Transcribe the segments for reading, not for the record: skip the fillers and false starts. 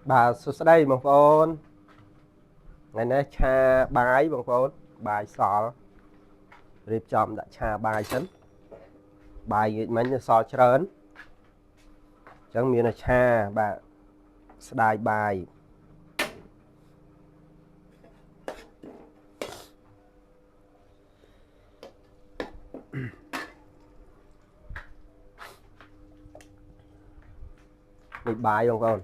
Bà số đây bằng phone ngày nay cha bài bằng phone bài sò riệp chòm đã cha bài chấn bài mấy như sò trơn chẳng miền là cha bà đài bài bị bài bằng phone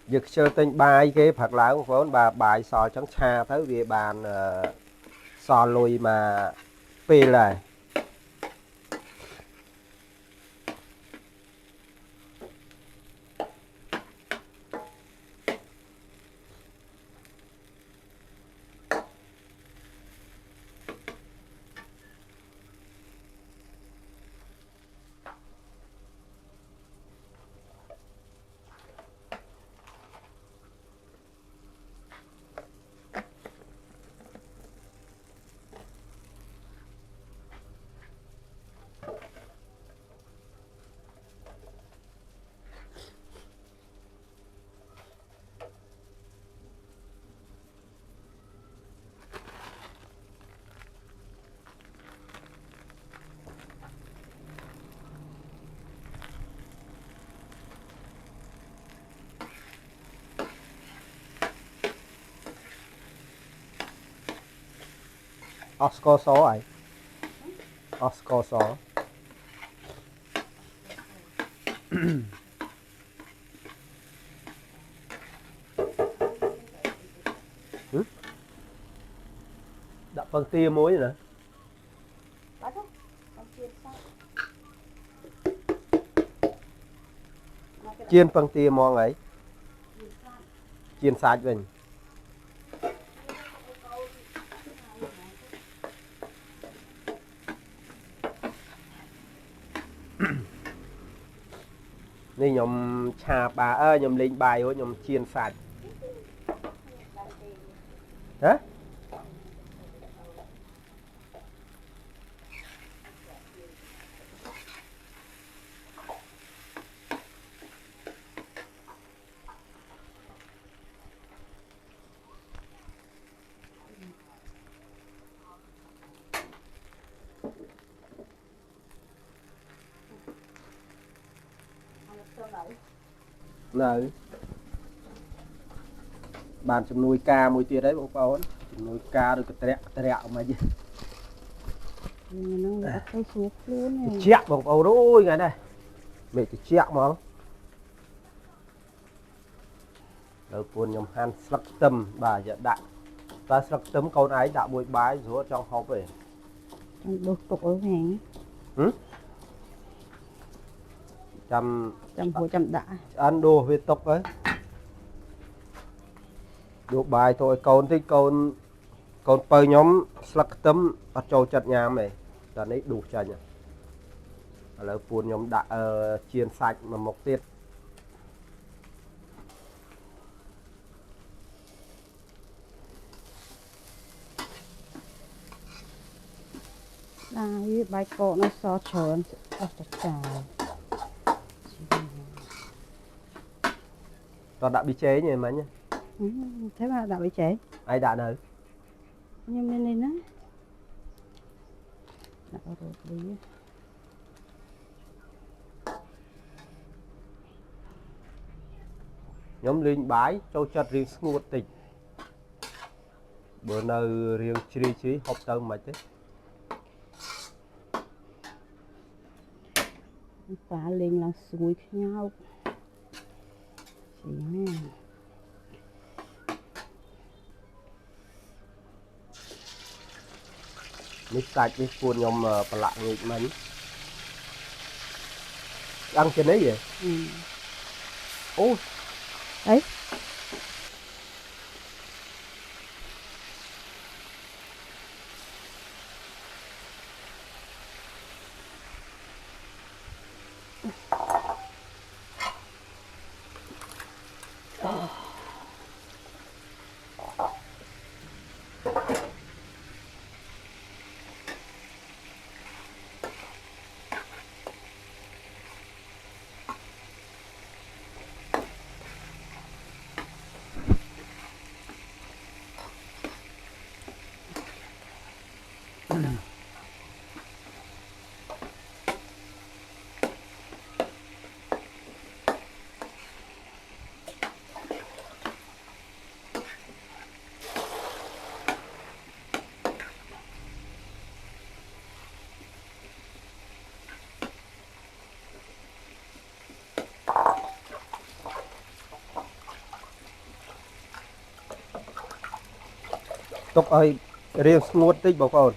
giật sơ tên bài cái phật lá của phone bà bài sò trắng cha tới về bàn sò lùi mà pì lại Oscar số ấy Oscar số đã phân tia muối nữa chiên phân tia mong ấy chiên sạch mìnhนี่ยมชาปลายมลิงใบว่ายมเชียนสัตว์ฮะเลยบานจำนวนกาមួយទៀតđấyបងប្អូនចំនួនកาឬក៏ត្រាក់អอกមកយនឹងអត់ទៅស្រួលខ្លួនទេ ជាក់បងប្អូនអើយថ្ងៃនេះមេឃជាក់ហ្មងដល់ពួនខ្ញុំហាន់ស្លឹកខ្ទឹមបាទយកដាក់តែស្លឹកខ្ទឹមកូនឯងដាក់មួយបាយស្រួលចង់ហូបទេ ដុសទុកអើហែង ចាំ ចាំហួចាំដាក់ ឆ្អិនដួសវាទុកទៅដួសបាយទៅឲ្យកូនតិចកូនពៅខ្ញុំស្លឹកខ្ទឹម bắt trâu chặt nhám này giờ đấy đủ chanh à là buồn nhóm đã chiên sạch mà mọc tiết Đây bài cổ nó so trơn chào rồi đã bị chế nhỉ mấy nhá thế mà đã bị chế ai đã đâu nhưng bên này nó đã rồi đi nhóm linh bái trâu chặt riêng ngột tịch bữa nào riêng chi học tông mà chứ phá lên là suối nhau chỉ ha mít sạch mít buồn nhóm bà lạ nghịch mấy ăn cái đấy vậy ô đấy tục ơi riêng ngột tích bảo con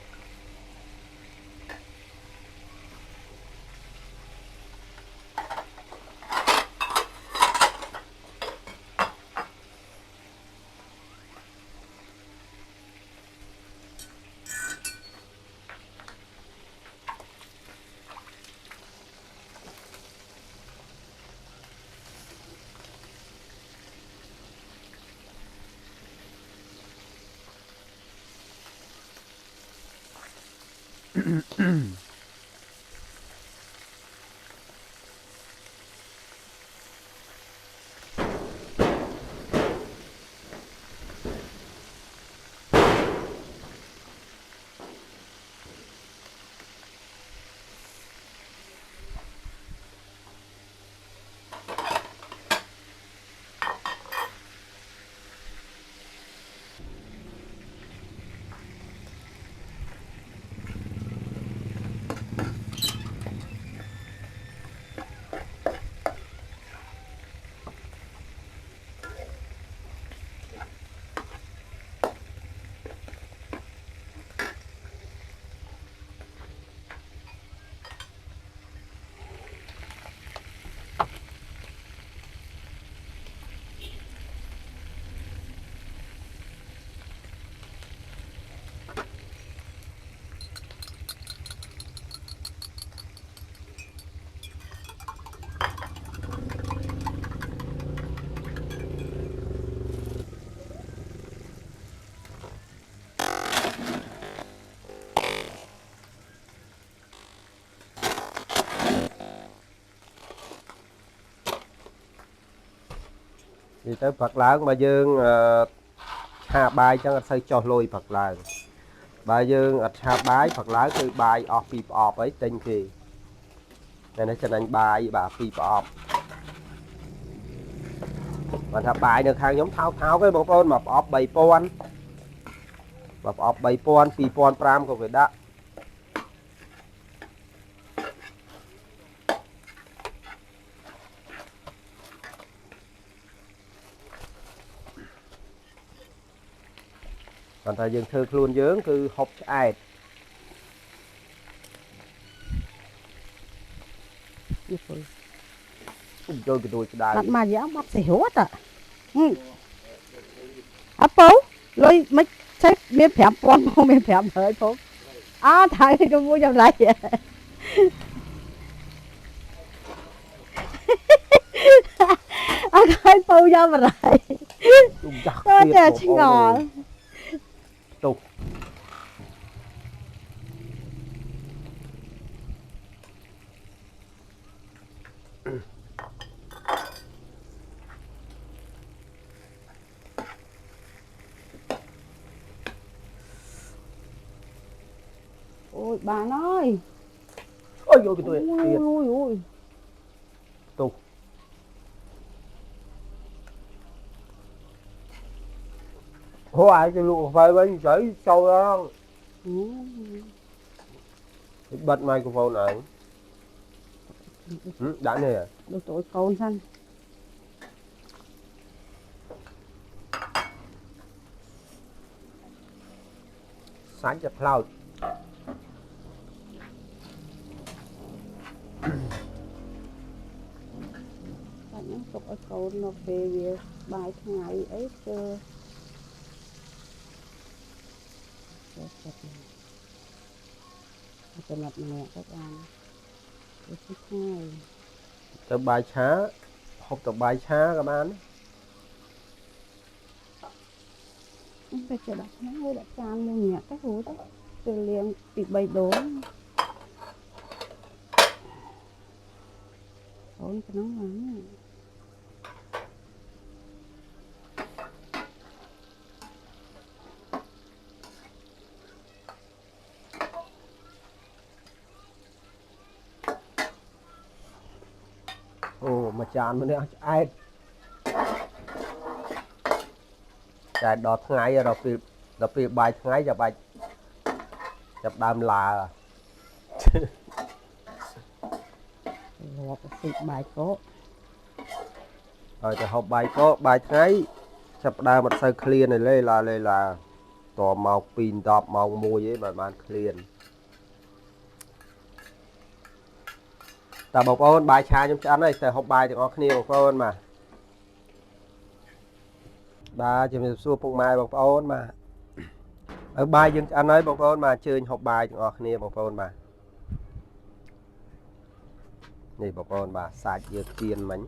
thì tới Phật láng mà dương hạ bài chẳng xây cho lôi Phật láng bà dương hạ bái Phật lángคือbài ọp pì ọp ấy tên kì nên nó cho nên bài bà pì ọp mà thà bài được hàng giống tháo tháo cái bọn con mà ọp bầy pon mà ọp bầy pon pì pon pram của người đó còn ta dương thư luôn dướng cứ học ai chơi cái đuôi cái đai bắt mà dám bắt xỉu hết à Apple lôi mấy sách miếng phèm con không miếng phèm hơi thôi thầy thì tôi mua trong này coi phu cho mà rồi Chung chặt tôi tiệt chờ một chị ôn ngò rồi. Tục. ôi bạn ơi Ôi vô cái tuổi ui tiệt. ui ui Tục. Hoài cái lụa phải bên chảy sâu đó. Bật microphone này. Đã nè. đồ tối con xanh Sáng chặt cloud. bạn nó tục ở con nó về việc bài ngày ấy cơ cho lập mẹ các bạn cái thứ hai Tập bài xá. Học tập bài xá các bạn. bây giờ đặt nó đã tràn luôn nhẹ các hú đó từ liền bị bày đố ổn cho nó lắm Ồ mà chán mà nè ai. Chài đọt ngay rồi đọc vì bài ngay cho bài chập đam là lọt xịt bài cố rồi thì học bài có bài ngay chập đam một sơ clear này lên là tò màu pin tọp màu mùi với bạn clear ta bọc ôn bài xa trong chắn này sẽ học bài thì có khnia bọc ôn mà ba chỉ mình xua bọc mai bọc ôn mà ở bài dân anh ấy bọc ôn mà chơi học bài thì có khnia bọc ôn mà này bọc ôn bà sạch dược tiền mình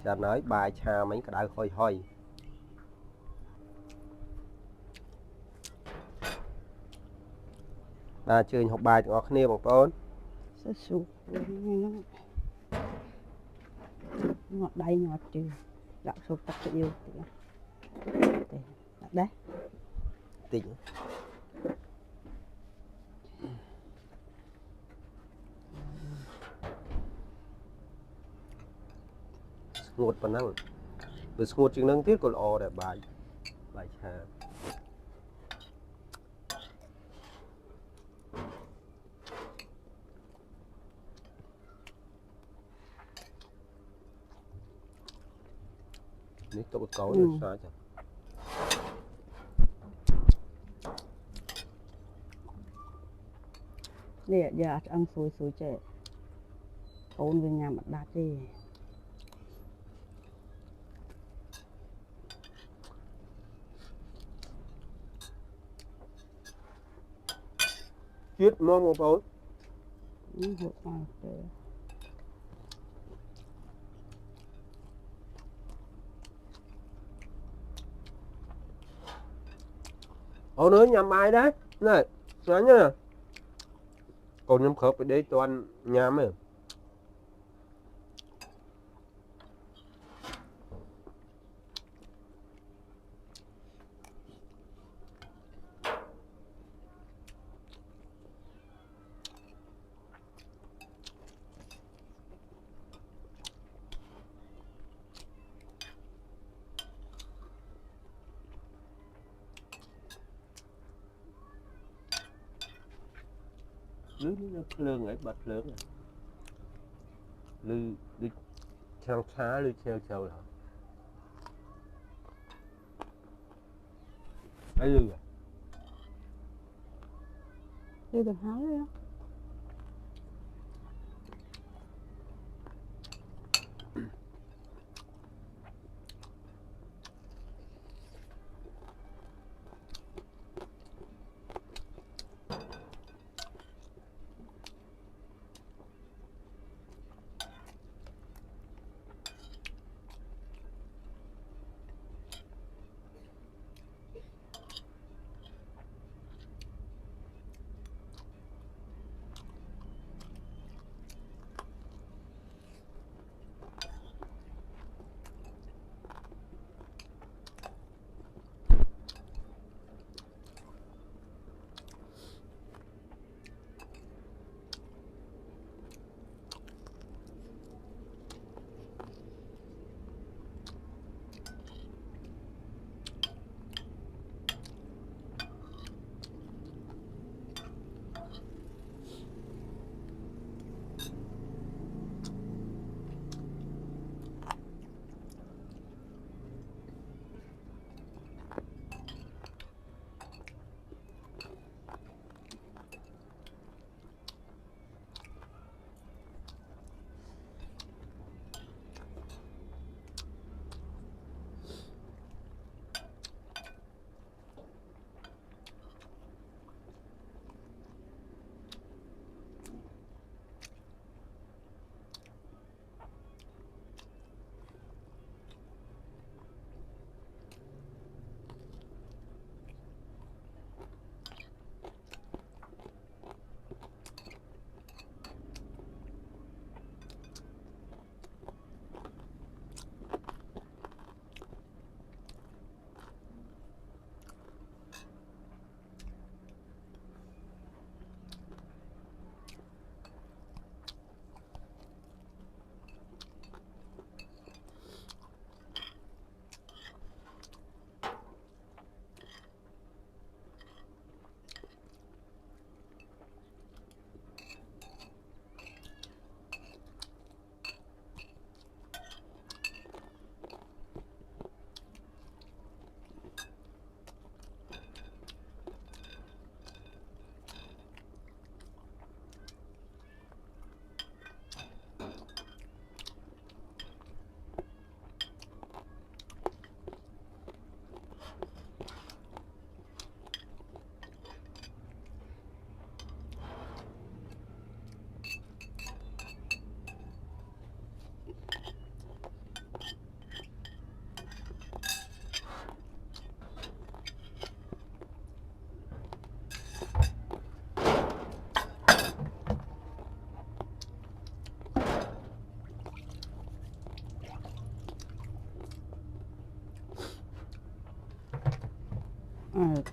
cho nói bài xa mấy cái đá khôi hôi bà chơi học bài thì có khnia bọc ôn sẽ sụp nó ngọt đầy ngọt trừ gạo sụp tập tự yêu đấy tỉnh ngột phần năng với ngột chừng năng tiết còn o để bài bài xa ní tôi có là sao chứ nè giờ ăn xôi xôi trẻ ôn về nhà mặt đạt đi chết mong một ôn hộp vào ôn nữa nhầm ai đấy này nói nhá còn nhầm khớp ở đây toàn nhầm ấy lư nó lương ấy bật lương à lư đi theo xá lư theo châu hả ấy lư à đi được hái đấy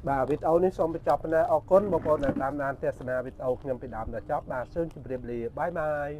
បាទវីដេអូនេះសូមបញ្ចប់ប៉ុណ្ណេះអរគុណបងប្អូនដែលតាមដានទស្សនាវីដេអូខ្ញុំពីដើមដល់ចប់បាទសូមជម្រាបលាបាយបាយ